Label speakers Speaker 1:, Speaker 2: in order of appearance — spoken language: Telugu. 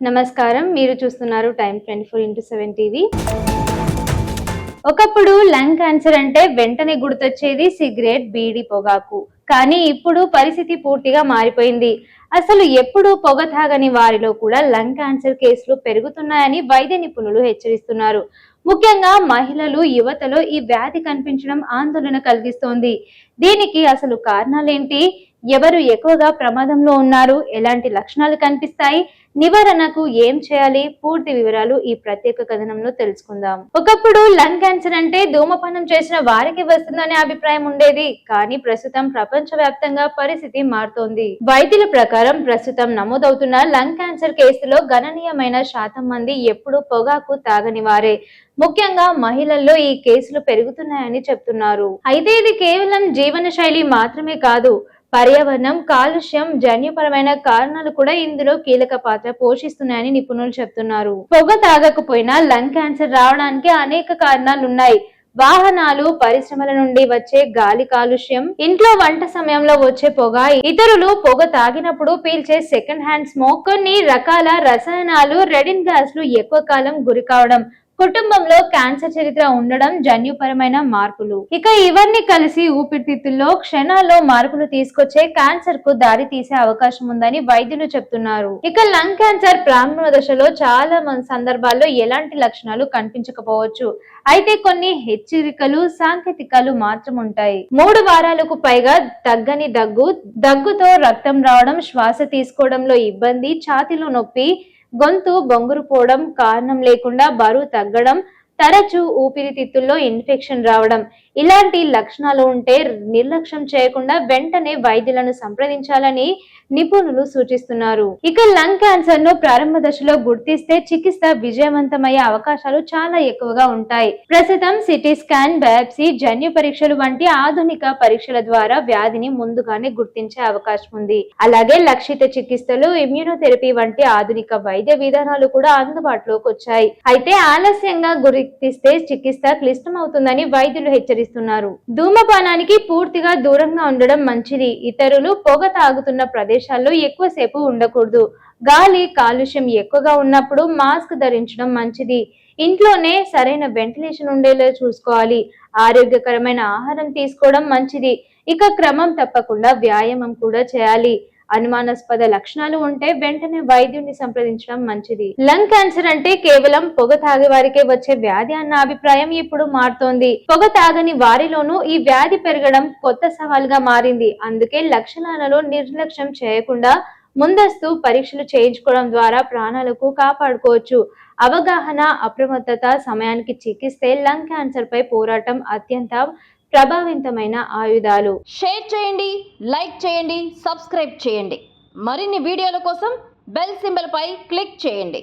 Speaker 1: నమస్కారం, మీరు చూస్తున్నారు టైమ్ 24x7 టీవీ. ఒకప్పుడు లంగ్ క్యాన్సర్ అంటే వెంటనే గుర్తొచ్చేది సిగరెట్, బీడి, పొగాకు. కానీ ఇప్పుడు పరిస్థితి పూర్తిగా మారిపోయింది. అసలు ఎప్పుడు పొగ తాగని వారిలో కూడా లంగ్ క్యాన్సర్ కేసులు పెరుగుతున్నాయని వైద్య నిపుణులు హెచ్చరిస్తున్నారు. ముఖ్యంగా మహిళలు, యువతలో ఈ వ్యాధి కనిపించడం ఆందోళన కలిగిస్తోంది. దీనికి అసలు కారణాలేంటి? ఎవరు ఎక్కువగా ప్రమాదంలో ఉన్నారు? ఎలాంటి లక్షణాలు కనిపిస్తాయి? నివారణకు ఏం చేయాలి? పూర్తి వివరాలు ఈ ప్రత్యేక కథనంలో తెలుసుకుందాం. ఒకప్పుడు లంగ్ క్యాన్సర్ అంటే ధూమపానం చేసిన వారికి వస్తుందనే అభిప్రాయం ఉండేది. కానీ ప్రస్తుతం ప్రపంచవ్యాప్తంగా పరిస్థితి మారుతోంది. వైద్యుల ప్రకారం ప్రస్తుతం నమోదవుతున్న లంగ్ క్యాన్సర్ కేసులో గణనీయమైన శాతం మంది ఎప్పుడూ పొగాకు తాగని వారే. ముఖ్యంగా మహిళల్లో ఈ కేసులు పెరుగుతున్నాయని చెప్తున్నారు. అయితే ఇది కేవలం జీవన శైలి మాత్రమే కాదు, పర్యావరణం, కాలుష్యం, జన్యుపరమైన కారణాలు కూడా ఇందులో కీలక పాత్ర పోషిస్తున్నాయని నిపుణులు చెప్తున్నారు. పొగ తాగకపోయినా లంగ్ క్యాన్సర్ రావడానికి అనేక కారణాలున్నాయి. వాహనాలు, పరిశ్రమల నుండి వచ్చే గాలి కాలుష్యం, ఇంట్లో వంట సమయంలో వచ్చే పొగ, ఇతరులు పొగ తాగినప్పుడు పీల్చే సెకండ్ హ్యాండ్ స్మోక్, కొన్ని రకాల రసాయనాలు, రెడిన్ గ్యాస్లు ఎక్కువ కాలం గురి కావడం, కుటుంబంలో క్యాన్సర్ చరిత్ర ఉండడం, జన్యుపరమైన మార్పులు, ఇక ఇవన్నీ కలిసి ఊపిరితిత్తుల్లో క్షణాల్లో మార్పులు తీసుకొచ్చే క్యాన్సర్ కు దారి తీసే అవకాశం ఉందని వైద్యులు చెప్తున్నారు. ఇక లంగ్ క్యాన్సర్ ప్రారంభ దశలో చాలా సందర్భాల్లో ఎలాంటి లక్షణాలు కనిపించకపోవచ్చు. అయితే కొన్ని హెచ్చరికలు, సాంకేతికాలు మాత్రం ఉంటాయి. 3 వారాలకు పైగా తగ్గని దగ్గుతో రక్తం రావడం, శ్వాస తీసుకోవడంలో ఇబ్బంది, ఛాతీలో నొప్పి, గొంతు బొంగురు పోవడం, కారణం లేకుండా బరువు తగ్గడం, తరచూ ఊపిరితిత్తుల్లో ఇన్ఫెక్షన్ రావడం, ఇలాంటి లక్షణాలు ఉంటే నిర్లక్ష్యం చేయకుండా వెంటనే వైద్యులను సంప్రదించాలని నిపుణులు సూచిస్తున్నారు. ఇక లంగ్ క్యాన్సర్ ను ప్రారంభ దశలో గుర్తిస్తే చికిత్స విజయవంతమయ్యే అవకాశాలు చాలా ఎక్కువగా ఉంటాయి. ప్రస్తుతం సిటీ స్కాన్, బయాప్సీ, జన్యు పరీక్షలు వంటి ఆధునిక పరీక్షల ద్వారా వ్యాధిని ముందుగానే గుర్తించే అవకాశం ఉంది. అలాగే లక్షిత చికిత్సలు, ఇమ్యూనోథెరపీ వంటి ఆధునిక వైద్య విధానాలు కూడా అందుబాటులోకి వచ్చాయి. అయితే ఆలస్యంగా గుర్తిస్తే చికిత్స క్లిష్టమవుతుందని వైద్యులు హెచ్చరిస్తున్నారు. ధూమపానానికి పూర్తిగా దూరంగా ఉండడం మంచిది. ఇతరులు పొగ తాగుతున్న ప్రదేశాల్లో ఎక్కువసేపు ఉండకూడదు. గాలి కాలుష్యం ఎక్కువగా ఉన్నప్పుడు మాస్క్ ధరించడం మంచిది. ఇంట్లోనే సరైన వెంటిలేషన్ ఉండేలా చూసుకోవాలి. ఆరోగ్యకరమైన ఆహారం తీసుకోవడం మంచిది. ఇక క్రమం తప్పకుండా వ్యాయామం కూడా చేయాలి. అనుమానాస్పద లక్షణాలు ఉంటే వెంటనే వైద్యుని సంప్రదించడం మంచిది. లంగ్ క్యాన్సర్ అంటే కేవలం పొగ తాగే వారికే వచ్చే వ్యాధి అన్న అభిప్రాయం ఇప్పుడు మారుతోంది. పొగ తాగని వారిలోనూ ఈ వ్యాధి పెరగడం కొత్త సవాల్గా మారింది. అందుకే లక్షణాలలో నిర్లక్ష్యం చేయకుండా ముందస్తు పరీక్షలు చేయించుకోవడం ద్వారా ప్రాణాలకు కాపాడుకోవచ్చు. అవగాహన, అప్రమత్తత, సమయానికి చికిత్సే లంగ్ క్యాన్సర్ పై పోరాటం అత్యంత ప్రభావవంతమైన ఆయుధాలు.
Speaker 2: షేర్ చేయండి, లైక్ చేయండి, సబ్స్క్రైబ్ చేయండి. మరిన్ని వీడియోల కోసం బెల్ సింబల్ పై క్లిక్ చేయండి.